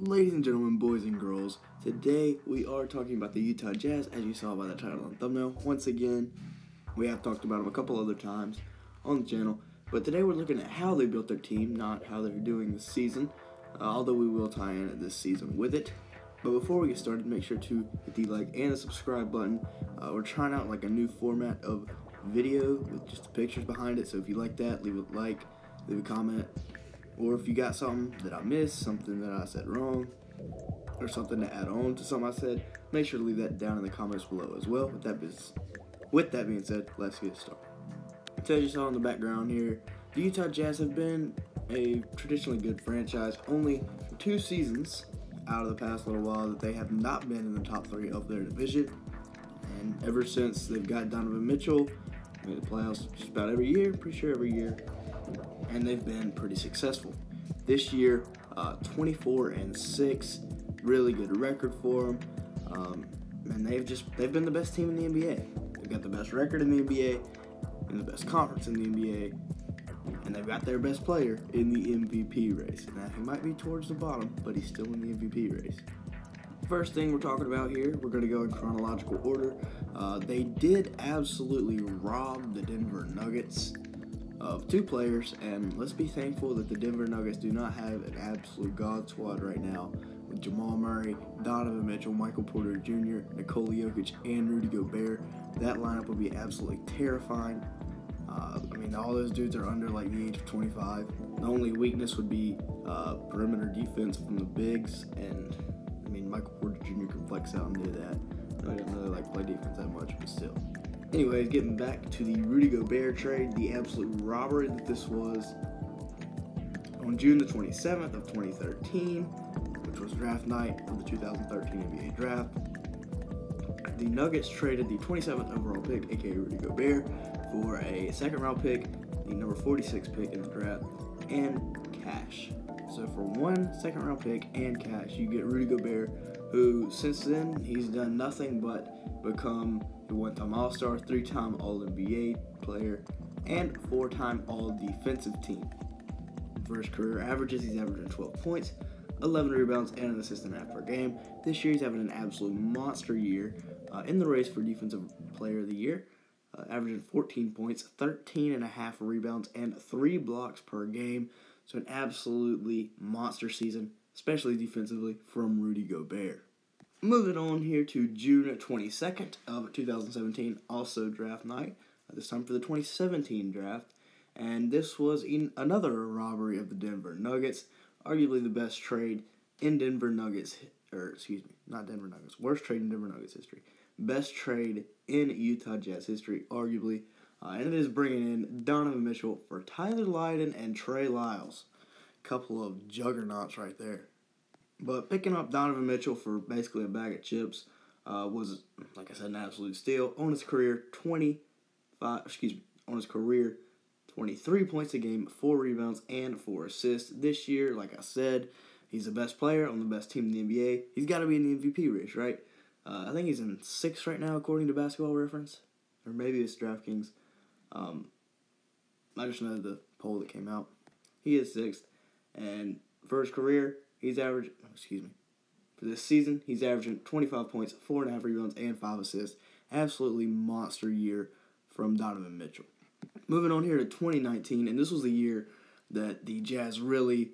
Ladies and gentlemen, boys and girls, today we are talking about the Utah Jazz, as you saw by the title and thumbnail. Once again, we have talked about them a couple other times on the channel, but today we're looking at how they built their team, not how they're doing this season, although we will tie in this season with it. But before we get started, make sure to hit the like and the subscribe button. We're trying out like a new format of video with just the pictures behind it, so if you like that, leave a like, leave a comment. Or if you got something that I missed, something that I said wrong, or something to add on to something I said, make sure to leave that down in the comments below as well. With that being said, let's get started. So as you saw in the background here, the Utah Jazz have been a traditionally good franchise. Only 2 seasons out of the past little while that they have not been in the top 3 of their division. And ever since they've got Donovan Mitchell, made the playoffs just about every year, pretty sure every year. And they've been pretty successful. This year, 24-6, really good record for them. And they've been the best team in the NBA. They've got the best record in the NBA, and the best conference in the NBA, and they've got their best player in the MVP race. Now, he might be towards the bottom, but he's still in the MVP race. First thing we're talking about here, we're going to go in chronological order. They did absolutely rob the Denver Nuggets of 2 players, and let's be thankful that the Denver Nuggets do not have an absolute god squad right now with Jamal Murray, Donovan Mitchell, Michael Porter Jr., Nikola Jokic, and Rudy Gobert. That lineup would be absolutely terrifying. All those dudes are under like the age of 25. The only weakness would be perimeter defense from the bigs, and Michael Porter Jr. can flex out and do that. I don't really like play defense that much, but still. Anyways, getting back to the Rudy Gobert trade, the absolute robbery that this was. On June the 27th of 2013, which was draft night of the 2013 NBA draft, the Nuggets traded the 27th overall pick, aka Rudy Gobert, for a second round pick, the number 46 pick in the draft, and cash. So for 1 second round pick and cash, you get Rudy Gobert, who since then he's done nothing but become a 1-time All-Star, 3-time All-NBA player, and 4-time All-Defensive Team. For his career averages, he's averaging 12 points, 11 rebounds, and an assist and a half per game. This year, he's having an absolute monster year in the race for Defensive Player of the Year, averaging 14 points, 13 and a half rebounds, and 3 blocks per game. So an absolutely monster season, especially defensively, from Rudy Gobert. Moving on here to June 22nd of 2017, also draft night, this time for the 2017 draft. And this was another robbery of the Denver Nuggets, arguably the best trade in worst trade in Denver Nuggets history. Best trade in Utah Jazz history, arguably. And it is bringing in Donovan Mitchell for Tyler Lydon and Trey Lyles. Couple of juggernauts right there. But picking up Donovan Mitchell for basically a bag of chips was, like I said, an absolute steal. On his career, 23 points a game, 4 rebounds, and 4 assists. This year, like I said, he's the best player on the best team in the NBA. He's got to be in the MVP race, right? I think he's in 6th right now, according to Basketball Reference. Or maybe it's DraftKings. I just know the poll that came out. He is 6th. And for his career, for this season, he's averaging 25 points, 4.5 rebounds, and 5 assists. Absolutely monster year from Donovan Mitchell. Moving on here to 2019, and this was the year that the Jazz really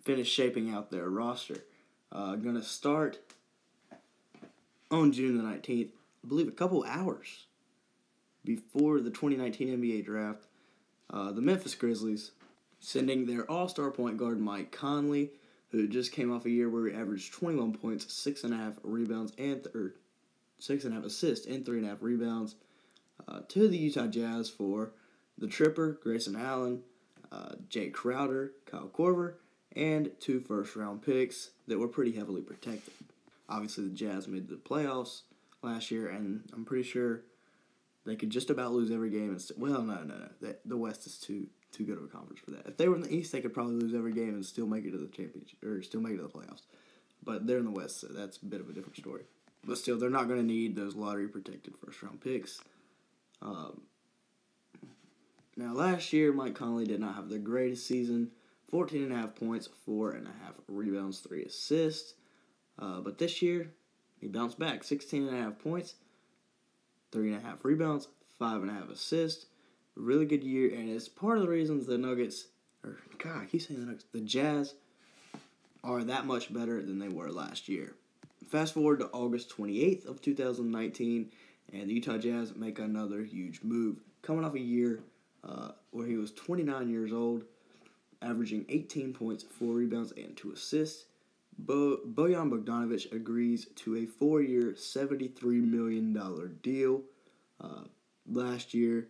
finished shaping out their roster. Going to start on June the 19th, I believe a couple hours before the 2019 NBA draft, the Memphis Grizzlies sending their all-star point guard Mike Conley, who just came off a year where he averaged 21 points, 6.5 rebounds, 6.5 assists, and 3.5 rebounds, to the Utah Jazz for the Tripper, Grayson Allen, Jay Crowder, Kyle Korver, and 2 first-round picks that were pretty heavily protected. Obviously, the Jazz made the playoffs last year, and I'm pretty sure they could just about lose every game. No. The West is too good of a conference for that. If they were in the East, they could probably lose every game and still make it to the championship, or still make it to the playoffs. But they're in the West, so that's a bit of a different story. But still, they're not going to need those lottery-protected first-round picks. Now, last year, Mike Conley did not have the greatest season, 14.5 points, 4.5 rebounds, 3 assists. But this year, he bounced back. 16.5 points, 3.5 rebounds, 5.5 assists. Really good year, and it's part of the reasons the Nuggets, I keep saying the Nuggets, the Jazz are that much better than they were last year. Fast forward to August 28th of 2019, and the Utah Jazz make another huge move. Coming off a year where he was 29 years old, averaging 18 points, 4 rebounds, and 2 assists, Bojan Bogdanovic agrees to a 4-year, $73 million deal. Last year,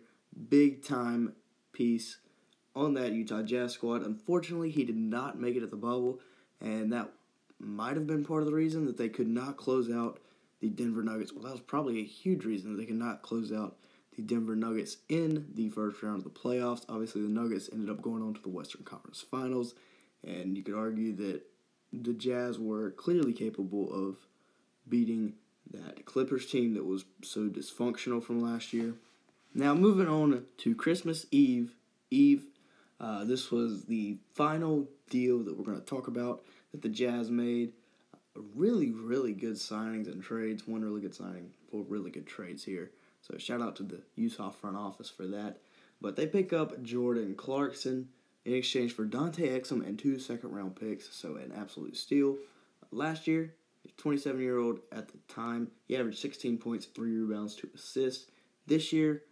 big-time piece on that Utah Jazz squad. Unfortunately, he did not make it at the bubble, and that might have been part of the reason that they could not close out the Denver Nuggets. Well, that was probably a huge reason that they could not close out the Denver Nuggets in the first round of the playoffs. Obviously, the Nuggets ended up going on to the Western Conference Finals, and you could argue that the Jazz were clearly capable of beating that Clippers team that was so dysfunctional from last year. Now, moving on to Christmas Eve. This was the final deal that we're going to talk about that the Jazz made. Really, really good signings and trades. One really good signing, 4 really good trades here. So shout out to the Utah front office for that. But they pick up Jordan Clarkson in exchange for Dante Exum and 2 second-round picks. So an absolute steal. Last year, 27-year-old at the time, he averaged 16 points, 3 rebounds, 2 assists. This year,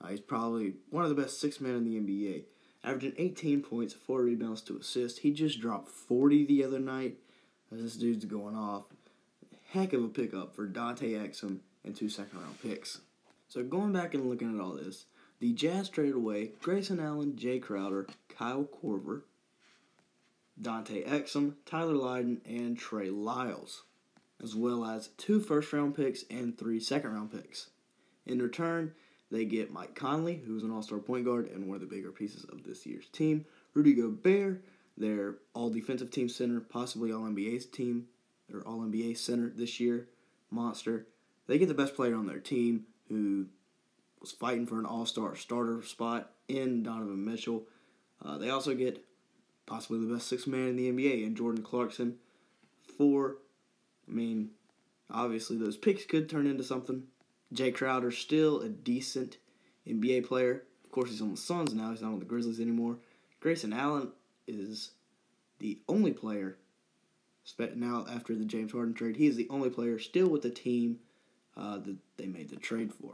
he's probably one of the best 6 men in the NBA. Averaging 18 points, 4 rebounds, 2 assists. He just dropped 40 the other night. This dude's going off. Heck of a pickup for Dante Exum and 2 second-round picks. So going back and looking at all this, the Jazz traded away Grayson Allen, Jay Crowder, Kyle Korver, Dante Exum, Tyler Lydon, and Trey Lyles, as well as 2 first-round picks and 3 second-round picks. In return, they get Mike Conley, who's an all-star point guard and one of the bigger pieces of this year's team, Rudy Gobert, their all-defensive team center, possibly all-NBA team, or all-NBA center this year, monster. They get the best player on their team, who was fighting for an all-star starter spot in Donovan Mitchell. They also get possibly the best 6 man in the NBA in Jordan Clarkson. Obviously those picks could turn into something. Jay Crowder's still a decent NBA player. Of course, he's on the Suns now. He's not on the Grizzlies anymore. Grayson Allen is the only player, now after the James Harden trade, he is the only player still with the team that they made the trade for.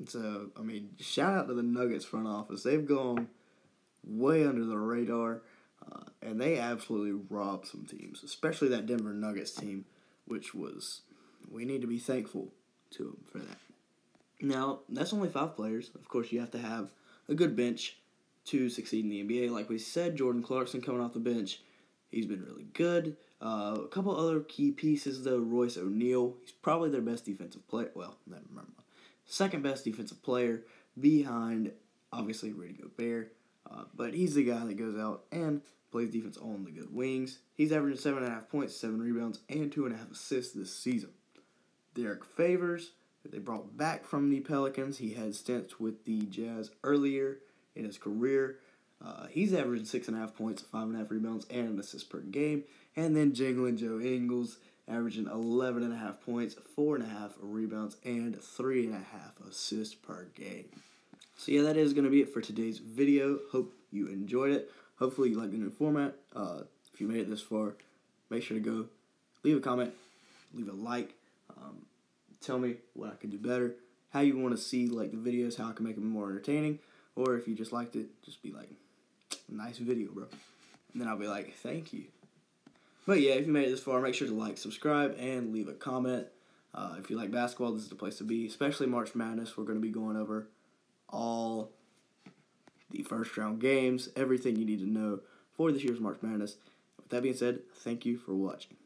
So, shout out to the Nuggets front office. They've gone way under the radar, and they absolutely robbed some teams, especially that Denver Nuggets team, we need to be thankful to them for that. Now, that's only 5 players. Of course, you have to have a good bench to succeed in the NBA. Like we said, Jordan Clarkson coming off the bench, he's been really good. A couple other key pieces, though. Royce O'Neal, he's probably their best defensive player. Well, never mind. Second best defensive player behind, obviously, Rudy Gobert. But he's the guy that goes out and plays defense on the good wings. He's averaging 7.5 points, 7 rebounds, and 2.5 assists this season. Derek Favors, that they brought back from the Pelicans. He had stints with the Jazz earlier in his career. He's averaging 6.5 points, 5.5 rebounds, and an assist per game. And then Jingling Joe Ingles, averaging 11.5 points, 4.5 rebounds, and 3.5 assists per game. So yeah, that is going to be it for today's video. Hope you enjoyed it. Hopefully you like the new format. If you made it this far, make sure to go leave a comment, leave a like. Tell me what I could do better, how you want to see the videos, how I can make them more entertaining, or if you just liked it, just be like, nice video, bro. And then I'll be like, thank you. But yeah, if you made it this far, make sure to like, subscribe, and leave a comment. If you like basketball, this is the place to be, especially March Madness. We're going to be going over all the first round games, everything you need to know for this year's March Madness. With that being said, thank you for watching.